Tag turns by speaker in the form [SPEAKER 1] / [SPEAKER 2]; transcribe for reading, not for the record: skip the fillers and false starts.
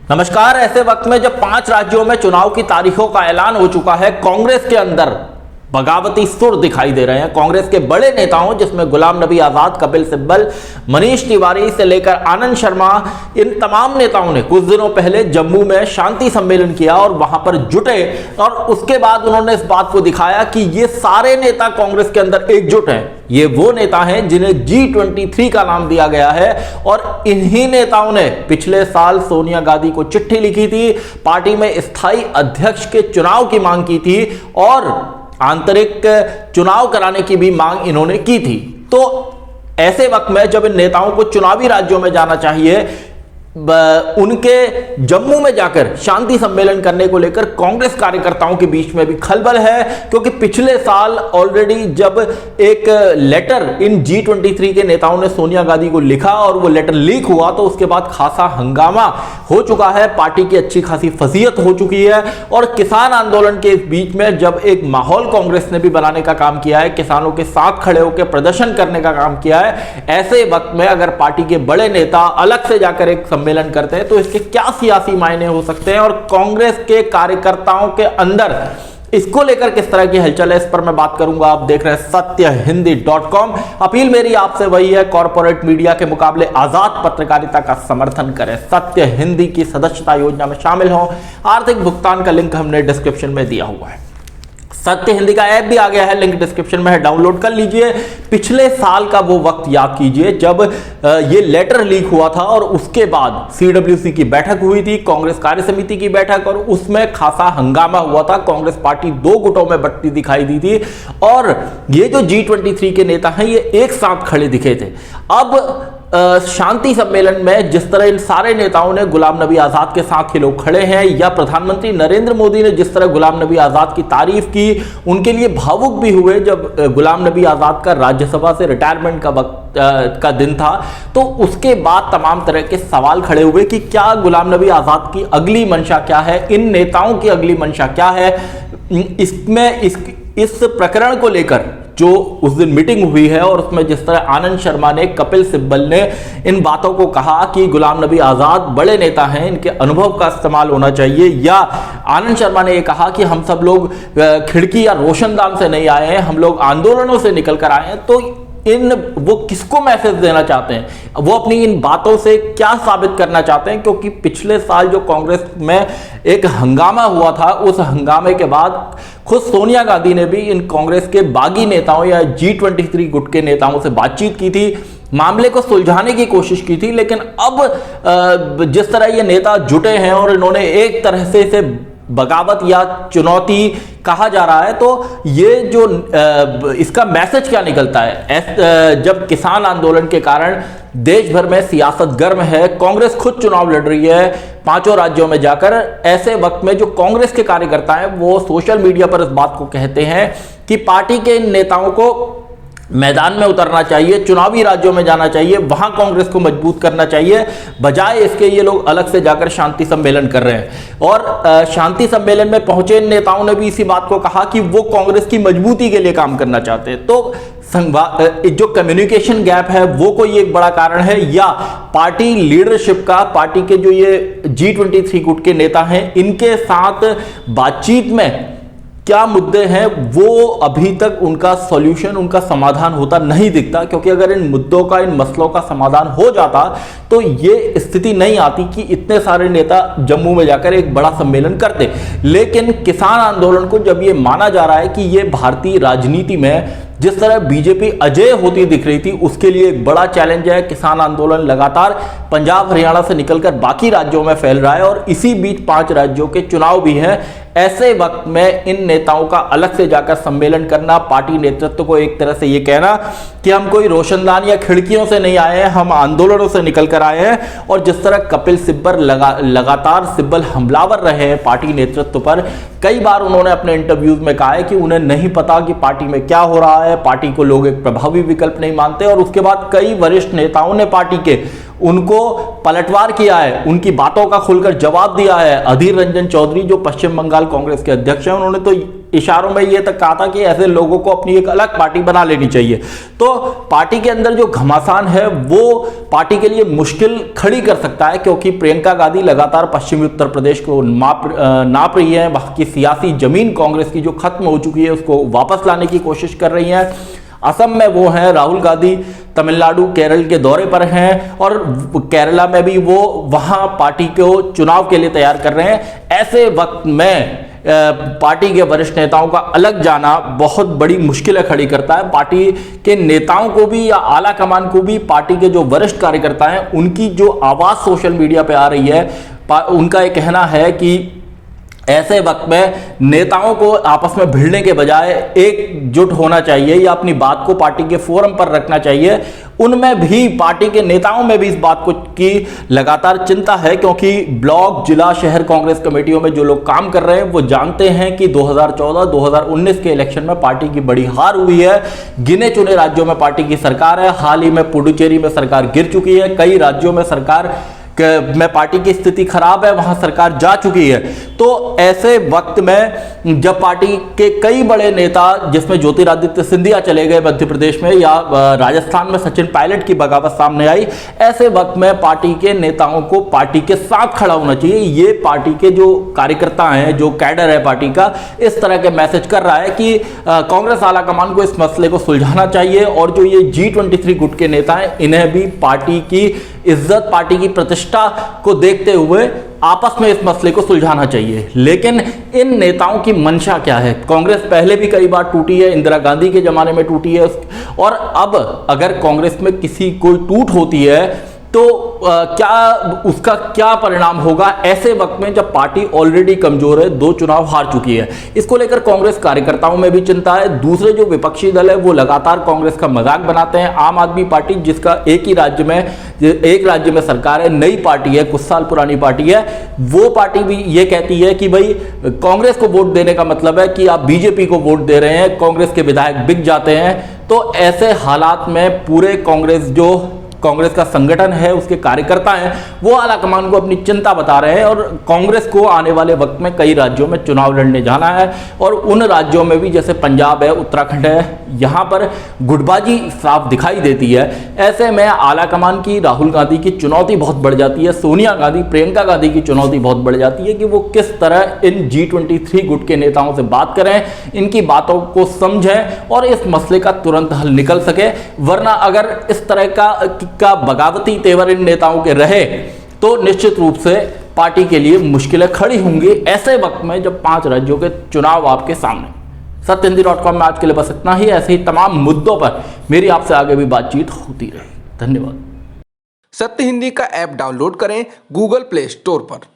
[SPEAKER 1] नमस्कार। ऐसे वक्त में जब 5 राज्यों में चुनाव की तारीखों का ऐलान हो चुका है, कांग्रेस के अंदर बगावती सुर दिखाई दे रहे हैं। कांग्रेस के बड़े नेताओं जिसमें गुलाम नबी आजाद, कपिल सिब्बल, मनीष तिवारी से लेकर आनंद शर्मा, इन तमाम नेताओं ने कुछ दिनों पहले जम्मू में शांति सम्मेलन किया और वहां पर जुटे और उसके बाद उन्होंने इस बात को दिखाया कि ये सारे नेता कांग्रेस के अंदर एकजुट हैं। ये वो नेता हैं जिन्हें G23 का नाम दिया गया है और इन्हीं नेताओं ने पिछले साल सोनिया गांधी को चिट्ठी लिखी थी, पार्टी में स्थायी अध्यक्ष के चुनाव की मांग की थी और आंतरिक चुनाव कराने की भी मांग इन्होंने की थी। तो ऐसे वक्त में जब इन नेताओं को चुनावी राज्यों में जाना चाहिए, उनके जम्मू में जाकर शांति सम्मेलन करने को लेकर कांग्रेस कार्यकर्ताओं के बीच में भी खलबल है, क्योंकि पिछले साल ऑलरेडी जब एक लेटर इन G23 के नेताओं ने सोनिया गांधी को लिखा और वो लेटर लीक हुआ तो उसके बाद खासा हंगामा हो चुका है, पार्टी की अच्छी खासी फजीयत हो चुकी है और किसान आंदोलन के बीच में जब एक माहौल कांग्रेस ने भी बनाने का काम किया है, किसानों के साथ खड़े होकर प्रदर्शन करने का काम किया है, ऐसे वक्त में अगर पार्टी के बड़े नेता अलग से जाकर एक सम्मेलन करते हैं तो इसके क्या सियासी मायने हो सकते हैं और कांग्रेस के कार्यकर्ताओं के अंदर इसको लेकर किस तरह की हलचल है, इस पर मैं बात करूंगा। आप देख रहे हैं सत्यहिंदी.com। अपील मेरी आपसे वही है, कॉर्पोरेट मीडिया के मुकाबले आजाद पत्रकारिता का समर्थन करें, सत्य हिंदी की सदस्यता योजना में शामिल हों। आर्थिक भुगतान का लिंक हमने डिस्क्रिप्शन में दिया हुआ है। सत्य हिंदी का ऐप भी आ गया है, लिंक डिस्क्रिप्शन में है, डाउनलोड कर लीजिए। पिछले साल का वो वक्त याद कीजिए जब ये लेटर लीक हुआ था और उसके बाद CWC की बैठक हुई थी, कांग्रेस कार्य समिति की बैठक, और उसमें खासा हंगामा हुआ था। कांग्रेस पार्टी 2 गुटों में बंटती दिखाई दी थी और ये जो G23 के नेता हैं ये एक साथ खड़े दिखे थे। अब शांति सम्मेलन में जिस तरह इन सारे नेताओं ने गुलाम नबी आजाद के साथ ये लोग खड़े हैं, या प्रधानमंत्री नरेंद्र मोदी ने जिस तरह गुलाम नबी आजाद की तारीफ की, उनके लिए भावुक भी हुए जब गुलाम नबी आजाद का राज्यसभा से रिटायरमेंट का वक्त का दिन था, तो उसके बाद तमाम तरह के सवाल खड़े हुए कि क्या गुलाम नबी आजाद की अगली मंशा क्या है, इन नेताओं की अगली मंशा क्या है। इसमें इस प्रकरण को लेकर जो उस दिन मीटिंग हुई है और उसमें जिस तरह आनंद शर्मा ने, कपिल सिब्बल ने इन बातों को कहा कि गुलाम नबी आजाद बड़े नेता हैं, इनके अनुभव का इस्तेमाल होना चाहिए, या आनंद शर्मा ने यह कहा कि हम सब लोग खिड़की या रोशनदान से नहीं आए हैं, हम लोग आंदोलनों से निकल कर आए हैं। तो वो किसको मैसेज देना चाहते हैं, वो अपनी इन बातों से क्या साबित करना चाहते हैं, क्योंकि पिछले साल जो कांग्रेस में एक हंगामा हुआ था, उस हंगामे के बाद खुद सोनिया गांधी ने भी इन कांग्रेस के बागी नेताओं या G23 गुट के नेताओं से बातचीत की थी, मामले को सुलझाने की कोशिश की थी। लेकिन अब जिस तरह ये नेता जुटे हैं और इन्होंने एक तरह से इसे बगावत या चुनौती कहा जा रहा है, तो ये जो इसका मैसेज क्या निकलता है। जब किसान आंदोलन के कारण देश भर में सियासत गर्म है, कांग्रेस खुद चुनाव लड़ रही है 5 राज्यों में जाकर, ऐसे वक्त में जो कांग्रेस के कार्यकर्ता हैं वो सोशल मीडिया पर इस बात को कहते हैं कि पार्टी के इन नेताओं को मैदान में उतरना चाहिए, चुनावी राज्यों में जाना चाहिए, वहां कांग्रेस को मजबूत करना चाहिए, बजाय इसके ये लोग अलग से जाकर शांति सम्मेलन कर रहे हैं। और शांति सम्मेलन में पहुंचे इन नेताओं ने भी इसी बात को कहा कि वो कांग्रेस की मजबूती के लिए काम करना चाहते हैं। तो जो कम्युनिकेशन गैप है वो कोई एक बड़ा कारण है, या पार्टी लीडरशिप का, पार्टी के जो ये G23 गुट के नेता हैं इनके साथ बातचीत में क्या मुद्दे हैं, वो अभी तक उनका सॉल्यूशन, उनका समाधान होता नहीं दिखता। क्योंकि अगर इन मुद्दों का, इन मसलों का समाधान हो जाता तो ये स्थिति नहीं आती कि इतने सारे नेता जम्मू में जाकर एक बड़ा सम्मेलन करते। लेकिन किसान आंदोलन को जब ये माना जा रहा है कि ये भारतीय राजनीति में जिस तरह बीजेपी अजेय होती दिख रही थी, उसके लिए एक बड़ा चैलेंज है। किसान आंदोलन लगातार पंजाब हरियाणा से निकलकर बाकी राज्यों में फैल रहा है और इसी बीच 5 राज्यों के चुनाव भी हैं। ऐसे वक्त में इन नेताओं का अलग से जाकर सम्मेलन करना, पार्टी नेतृत्व को एक तरह से ये कहना कि हम कोई रोशनदान या खिड़कियों से नहीं आए हैं, हम आंदोलनों से निकल कर आए हैं। और जिस तरह कपिल सिब्बल लगातार सिब्बल हमलावर रहे हैं पार्टी नेतृत्व पर, कई बार उन्होंने अपने इंटरव्यूज में कहा है कि उन्हें नहीं पता कि पार्टी में क्या हो रहा है, पार्टी को लोग एक प्रभावी विकल्प नहीं मानते। और उसके बाद कई वरिष्ठ नेताओं ने पार्टी के उनको पलटवार किया है, उनकी बातों का खुलकर जवाब दिया है। अधीर रंजन चौधरी जो पश्चिम बंगाल कांग्रेस के अध्यक्ष हैं, उन्होंने तो इशारों में ये तक कहा था कि ऐसे लोगों को अपनी एक अलग पार्टी बना लेनी चाहिए। तो पार्टी के अंदर जो घमासान है वो पार्टी के लिए मुश्किल खड़ी कर सकता है, क्योंकि प्रियंका गांधी लगातार पश्चिमी उत्तर प्रदेश को नाप रही है। वहां की सियासी जमीन कांग्रेस की जो खत्म हो चुकी है उसको वापस लाने की कोशिश कर रही है। असम में वो हैं राहुल गांधी, तमिलनाडु केरल के दौरे पर हैं और केरला में भी वो वहां पार्टी को चुनाव के लिए तैयार कर रहे हैं। ऐसे वक्त में पार्टी के वरिष्ठ नेताओं का अलग जाना बहुत बड़ी मुश्किलें खड़ी करता है। पार्टी के नेताओं को भी या आला कमान को भी, पार्टी के जो वरिष्ठ कार्यकर्ता हैं उनकी जो आवाज़ सोशल मीडिया पे आ रही है, उनका ये कहना है कि ऐसे वक्त में नेताओं को आपस में भिड़ने के बजाय एकजुट होना चाहिए या अपनी बात को पार्टी के फोरम पर रखना चाहिए। उनमें भी, पार्टी के नेताओं में भी इस बात को की लगातार चिंता है, क्योंकि ब्लॉक, जिला, शहर कांग्रेस कमेटियों में जो लोग काम कर रहे हैं वो जानते हैं कि 2014-2019 के इलेक्शन में पार्टी की बड़ी हार हुई है। गिने चुने राज्यों में पार्टी की सरकार है। हाल ही में पुडुचेरी में सरकार गिर चुकी है। कई राज्यों में सरकार में पार्टी की स्थिति खराब है, वहां सरकार जा चुकी है। तो ऐसे वक्त में जब पार्टी के कई बड़े नेता, जिसमें ज्योतिरादित्य सिंधिया चले गए मध्य प्रदेश में, या राजस्थान में सचिन पायलट की बगावत सामने आई, ऐसे वक्त में पार्टी के नेताओं को पार्टी के साथ खड़ा होना चाहिए। ये पार्टी के जो कार्यकर्ता हैं, जो कैडर है पार्टी का, इस तरह के मैसेज कर रहा है कि कांग्रेस आला कमान को इस मसले को सुलझाना चाहिए और जो ये G23 गुट के नेता हैं इन्हें भी पार्टी की इज्जत, पार्टी की प्रतिष्ठा को देखते हुए आपस में इस मसले को सुलझाना चाहिए। लेकिन इन नेताओं की मंशा क्या है? कांग्रेस पहले भी कई बार टूटी है, इंदिरा गांधी के जमाने में टूटी है, और अब अगर कांग्रेस में किसी कोई टूट होती है तो उसका क्या परिणाम होगा ऐसे वक्त में जब पार्टी ऑलरेडी कमजोर है, 2 चुनाव हार चुकी है। इसको लेकर कांग्रेस कार्यकर्ताओं में भी चिंता है। दूसरे जो विपक्षी दल है वो लगातार कांग्रेस का मजाक बनाते हैं। आम आदमी पार्टी, जिसका एक राज्य में सरकार है, नई पार्टी है, कुछ साल पुरानी पार्टी है, वो पार्टी भी ये कहती है कि भाई कांग्रेस को वोट देने का मतलब है कि आप बीजेपी को वोट दे रहे हैं, कांग्रेस के विधायक बिक जाते हैं। तो ऐसे हालात में पूरे कांग्रेस का संगठन है, उसके कार्यकर्ता हैं, वो आला कमान को अपनी चिंता बता रहे हैं और कांग्रेस को आने वाले वक्त में कई राज्यों में चुनाव लड़ने जाना है। और उन राज्यों में भी, जैसे पंजाब है, उत्तराखंड है, यहाँ पर गुटबाजी साफ दिखाई देती है। ऐसे में आला कमान की, राहुल गांधी की चुनौती बहुत बढ़ जाती है, सोनिया गांधी, प्रियंका गांधी की चुनौती बहुत बढ़ जाती है कि वो किस तरह इन G23 गुट के नेताओं से बात करें, इनकी बातों को समझें और इस मसले का तुरंत हल निकल सके। वरना अगर इस तरह का बगावती तेवर इन नेताओं के रहे तो निश्चित रूप से पार्टी के लिए मुश्किलें खड़ी होंगी ऐसे वक्त में जब 5 राज्यों के चुनाव आपके सामने। सत्यहिंदी.com में आज के लिए बस इतना ही। ऐसे ही तमाम मुद्दों पर मेरी आपसे आगे भी बातचीत होती रहे। धन्यवाद।
[SPEAKER 2] सत्य हिंदी का ऐप डाउनलोड करें गूगल प्ले स्टोर पर।